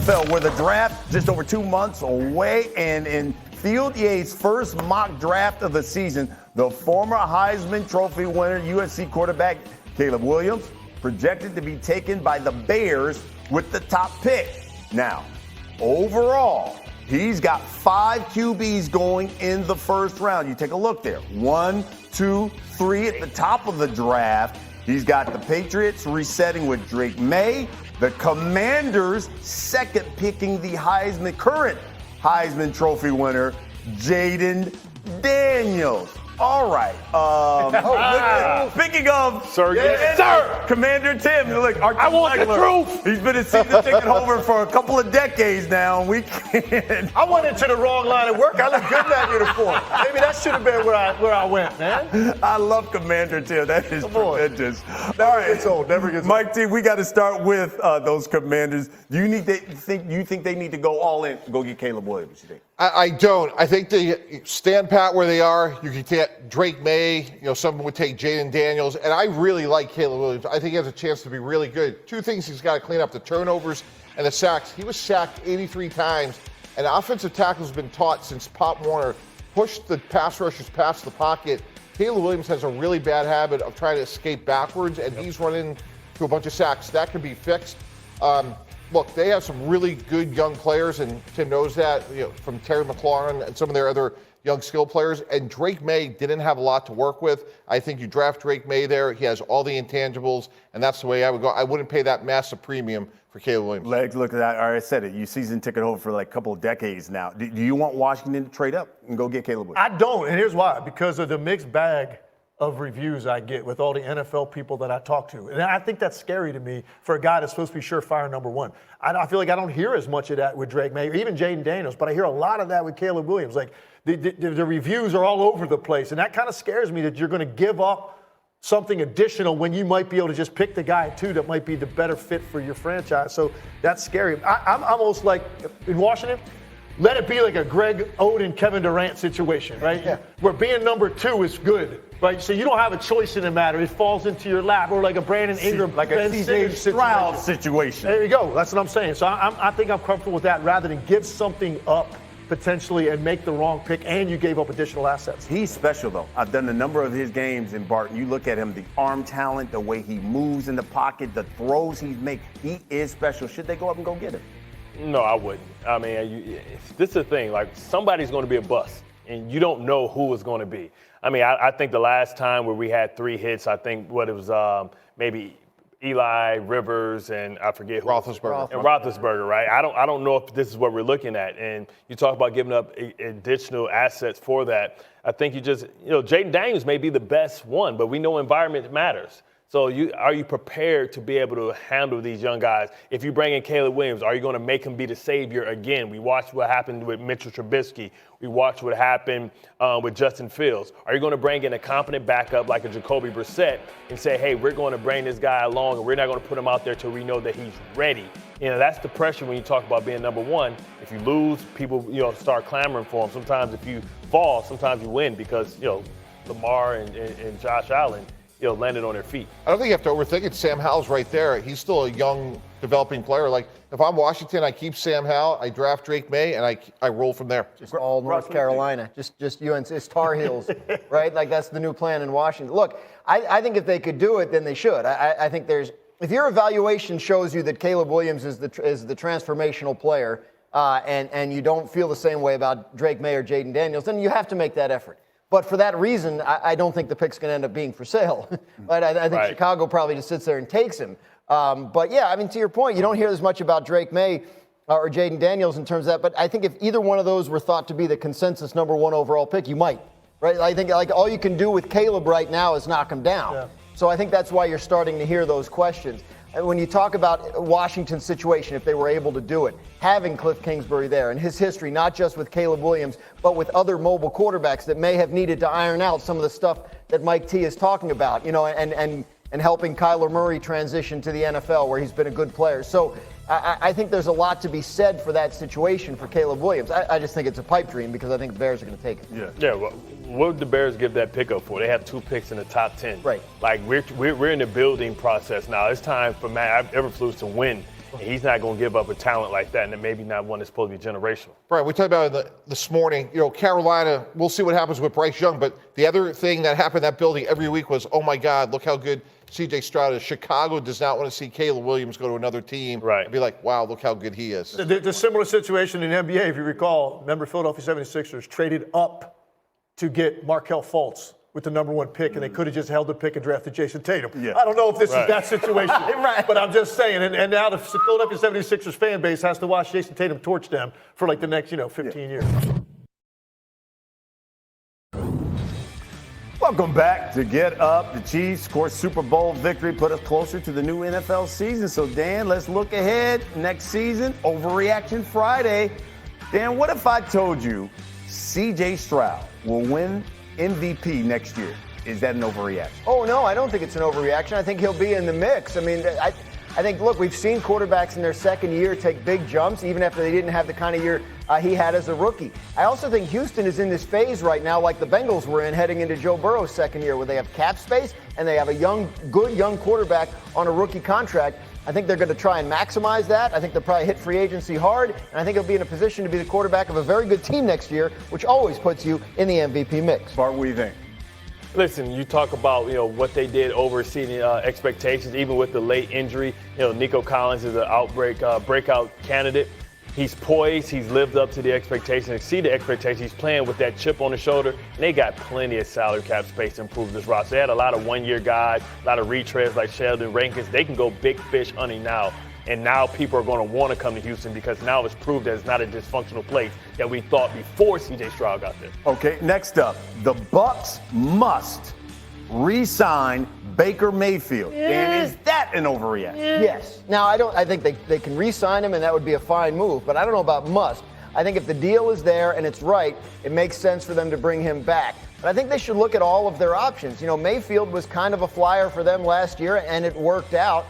NFL, where the draft just over 2 months away, and in Field Yates' first mock draft of the season, the former Heisman Trophy winner, USC quarterback Caleb Williams, projected to be taken by the Bears with the top pick. Now, overall, he's got 5 QBs going in the first round. You take a look there. 1, 2, 3 at the top of the draft. He's got the Patriots resetting with Drake May. The Commanders second picking the current Heisman Trophy winner, Jaden Daniels. All right. Speaking of, sir, Commander Tim, look, I want the truth. He's been a season ticket holder for a couple of decades now, and we can't. I went into the wrong line of work. I look good in that uniform. Maybe that should have been where I went, man. I love Commander Tim. That is tremendous. Never gets old. Never gets old. Mike T, we got to start with those Commanders. Do you think they need to go all in, go get Caleb Williams? You think? I don't. I think they stand pat where they are. You can get Drake May. Someone would take Jaden Daniels. And I really like Caleb Williams. I think he has a chance to be really good. 2 things he's got to clean up: the turnovers and the sacks. He was sacked 83 times. And offensive tackles have been taught since Pop Warner pushed the pass rushers past the pocket. Caleb Williams has a really bad habit of trying to escape backwards, and he's running to a bunch of sacks. That can be fixed. Look, they have some really good young players, and Tim knows that, from Terry McLaurin and some of their other young skill players. And Drake May didn't have a lot to work with. I think you draft Drake May there. He has all the intangibles, and that's the way I would go. I wouldn't pay that massive premium for Caleb Williams. Legs, look at that. I already said it. You season ticket holder for like a couple of decades now. Do you want Washington to trade up and go get Caleb Williams? I don't, and here's why. Because of the mixed bag of reviews I get with all the NFL people that I talk to. And I think that's scary to me for a guy that's supposed to be surefire number one. I feel like I don't hear as much of that with Drake May or even Jaden Daniels, but I hear a lot of that with Caleb Williams. Like the reviews are all over the place, and that kind of scares me that you're going to give up something additional when you might be able to just pick the guy, too, that might be the better fit for your franchise. So that's scary. I'm almost like, in Washington, let it be like a Greg Oden, Kevin Durant situation, right? Yeah. Where being number 2 is good, right? So you don't have a choice in the matter. It falls into your lap, or like a Brandon Ingram, like a C.J. Stroud situation. There you go. That's what I'm saying. So I think I'm comfortable with that rather than give something up potentially and make the wrong pick, and you gave up additional assets. He's special, though. I've done a number of his games in Barton. You look at him, the arm talent, the way he moves in the pocket, the throws he's made. He is special. Should they go up and go get him? No, I wouldn't. I mean, this is the thing. Like, somebody's going to be a bust, and you don't know who it's going to be. I mean, I think the last time where we had 3 hits, I think it was maybe Eli, Rivers, and I forget who. Roethlisberger. And Roethlisberger, right? I don't know if this is what we're looking at. And you talk about giving up additional assets for that. I think Jaden Daniels may be the best one, but we know environment matters. So are you prepared to be able to handle these young guys? If you bring in Caleb Williams, are you going to make him be the savior again? We watched what happened with Mitchell Trubisky. We watched what happened with Justin Fields. Are you going to bring in a competent backup like a Jacoby Brissett and say, hey, we're going to bring this guy along and we're not going to put him out there till we know that he's ready? That's the pressure when you talk about being number 1. If you lose, people start clamoring for him. Sometimes if you fall, sometimes you win because Lamar and Josh Allen landed on their feet. I don't think you have to overthink it. Sam Howell's right there. He's still a young, developing player. Like, if I'm Washington, I keep Sam Howell, I draft Drake May, and I roll from there. Just all North Carolina. Just UNC. It's Tar Heels, right? Like, that's the new plan in Washington. Look, I think if they could do it, then they should. I think if your evaluation shows you that Caleb Williams is the transformational player, and you don't feel the same way about Drake May or Jaden Daniels, then you have to make that effort. But for that reason, I don't think the pick's going to end up being for sale. But I think Chicago probably just sits there and takes him. But, yeah, I mean, to your point, you don't hear as much about Drake May or Jaden Daniels in terms of that. But I think if either one of those were thought to be the consensus number 1 overall pick, you might. Right? I think like all you can do with Caleb right now is knock him down. Yeah. So I think that's why you're starting to hear those questions. And when you talk about Washington's situation, if they were able to do it, having Cliff Kingsbury there and his history, not just with Caleb Williams, but with other mobile quarterbacks that may have needed to iron out some of the stuff that Mike T is talking about, and helping Kyler Murray transition to the NFL where he's been a good player. So I think there's a lot to be said for that situation for Caleb Williams. I just think it's a pipe dream because I think the Bears are going to take it. Yeah. Well, what would the Bears give that pick up for? They have 2 picks in the top 10. Right. Like we're in the building process now. It's time for Matt Eberflus to win And he's not going to give up a talent like that, and maybe not one that's supposed to be generational. Right, we talked about it this morning. Carolina, we'll see what happens with Bryce Young, but the other thing that happened in that building every week was, oh my God, look how good C.J. Stroud is. Chicago does not want to see Caleb Williams go to another team and be like, wow, look how good he is. The similar situation in the NBA, if you recall, remember Philadelphia 76ers traded up to get Markelle Fultz with the number 1 pick, and they could have just held the pick and drafted Jason Tatum. Yeah. I don't know if this is that situation, Right. but I'm just saying. And now the Philadelphia 76ers fan base has to watch Jason Tatum torch them for like the next, 15 years. Welcome back to Get Up. The Chiefs, of course, Super Bowl victory put us closer to the new NFL season. So, Dan, let's look ahead next season. Overreaction Friday. Dan, what if I told you C.J. Stroud will win MVP next year? Is that an overreaction? Oh, no, I don't think it's an overreaction. I think he'll be in the mix. I mean, I think, look, we've seen quarterbacks in their second year take big jumps, even after they didn't have the kind of year he had as a rookie. I also think Houston is in this phase right now, like the Bengals were in heading into Joe Burrow's second year, where they have cap space and they have a good young quarterback on a rookie contract. I think they're going to try and maximize that. I think they'll probably hit free agency hard, and I think he'll be in a position to be the quarterback of a very good team next year, which always puts you in the MVP mix. Bart, what do you think? Listen, you talk about what they did overseeing expectations, even with the late injury. Nico Collins is an breakout candidate. He's poised. He's lived up to the expectations, exceeded expectations. He's playing with that chip on his shoulder, and they got plenty of salary cap space to improve this roster. They had a lot of one-year guys, a lot of retreads like Sheldon Rankins. They can go big fish hunting now. And now people are going to want to come to Houston because now it's proved that it's not a dysfunctional place that we thought before C.J. Stroud got there. Okay, next up, the Bucs must re-sign Baker Mayfield. And is that an overreaction? Yes. Now, I think they can re-sign him, and that would be a fine move, but I don't know about must. I think if the deal is there and it's right, it makes sense for them to bring him back. But I think they should look at all of their options. Mayfield was kind of a flyer for them last year, and it worked out.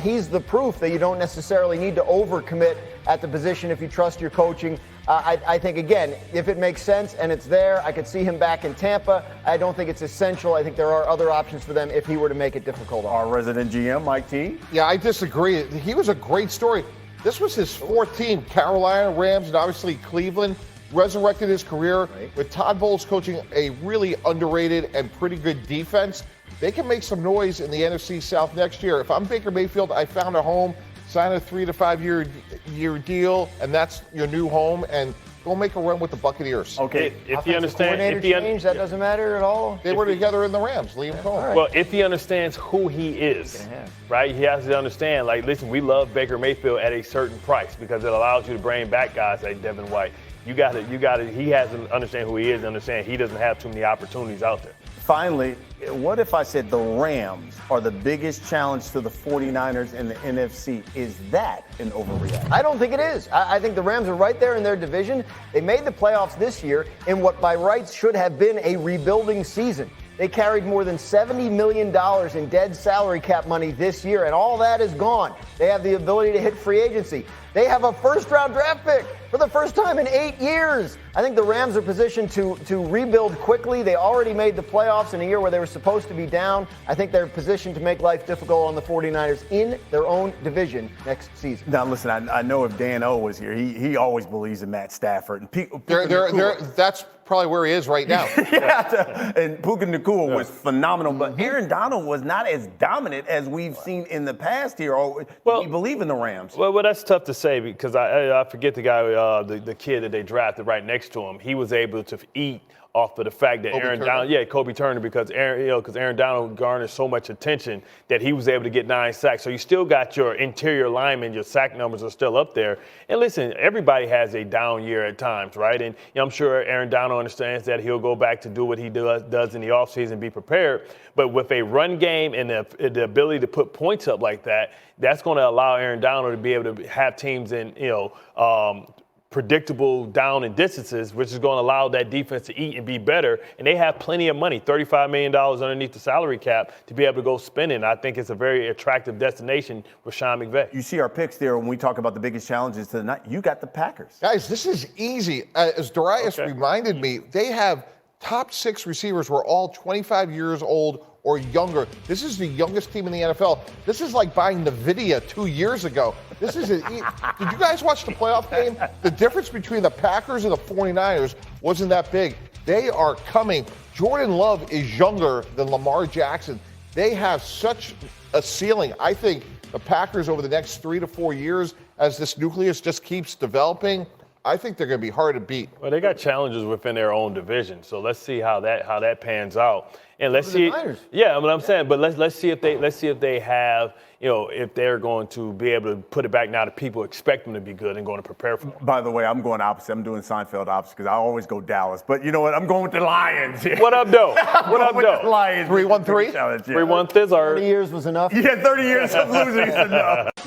He's the proof that you don't necessarily need to overcommit at the position if you trust your coaching. I think, again, if it makes sense and it's there, I could see him back in Tampa. I don't think it's essential. I think there are other options for them if he were to make it difficult. Our resident GM, Mike T. Yeah, I disagree. He was a great story. This was his fourth team, Carolina, Rams, and obviously Cleveland. Resurrected his career with Todd Bowles coaching a really underrated and pretty good defense. They can make some noise in the NFC South next year. If I'm Baker Mayfield, I found a home, sign a 3 to 5 year deal, and that's your new home, and go make a run with the Buccaneers. Okay. If you understand, that doesn't matter at all. They were together in the Rams, Liam Cohen. Right. Well, if he understands who he is, right, he has to understand, listen, we love Baker Mayfield at a certain price because it allows you to bring back guys like Devin White. He has to understand who he is and understand he doesn't have too many opportunities out there. Finally, what if I said the Rams are the biggest challenge to the 49ers in the NFC? Is that an overreaction? I don't think it is. I think the Rams are right there in their division. They made the playoffs this year in what by rights should have been a rebuilding season. They carried more than $70 million in dead salary cap money this year, and all that is gone. They have the ability to hit free agency. They have a first-round draft pick for the first time in 8 years. I think the Rams are positioned to rebuild quickly. They already made the playoffs in a year where they were supposed to be down. I think they're positioned to make life difficult on the 49ers in their own division next season. Now, listen, I know if Dan O was here, he always believes in Matt Stafford. And That's probably where he is right now. And Puka Nacua was phenomenal, but Aaron Donald was not as dominant as we've seen in the past here. Do you believe in the Rams? Well, that's tough to say because I forget the guy, the kid that they drafted right next to him. He was able to eat off of the fact that Kobe Turner, because Aaron Donald garnered so much attention that he was able to get 9 sacks. So you still got your interior linemen, your sack numbers are still up there. And listen, everybody has a down year at times, right? And I'm sure Aaron Donald understands that he'll go back to do what he does in the offseason, be prepared. But with a run game and the ability to put points up like that, that's going to allow Aaron Donald to be able to have teams in, predictable down and distances, which is going to allow that defense to eat and be better. And they have plenty of money, $35 million underneath the salary cap to be able to go spending. I think it's a very attractive destination for Sean McVay. You see our picks there when we talk about the biggest challenges tonight. You got the Packers. Guys, this is easy. As Darius reminded me, they have top 6 receivers were all 25 years old or younger. This is the youngest team in the NFL. This is like buying NVIDIA 2 years ago. This is did you guys watch the playoff game? The difference between the Packers and the 49ers wasn't that big. They are coming. Jordan Love is younger than Lamar Jackson. They have such a ceiling. I think the Packers over the next 3 to 4 years, as this nucleus just keeps developing, I think they're going to be hard to beat. Well, they got challenges within their own division, so let's see how that pans out. And let's see, yeah, what I'm saying, but let's see if they have, if they're going to be able to put it back now that people expect them to be good and going to prepare for them. By the way, I'm going opposite. I'm doing Seinfeld opposite because I always go Dallas. But you know what? I'm going with the Lions. What up, though? What up, with though? the Lions. 3-1-3? 3-1 Thizzard. 30 years was enough. Yeah, 30 years of losing is enough.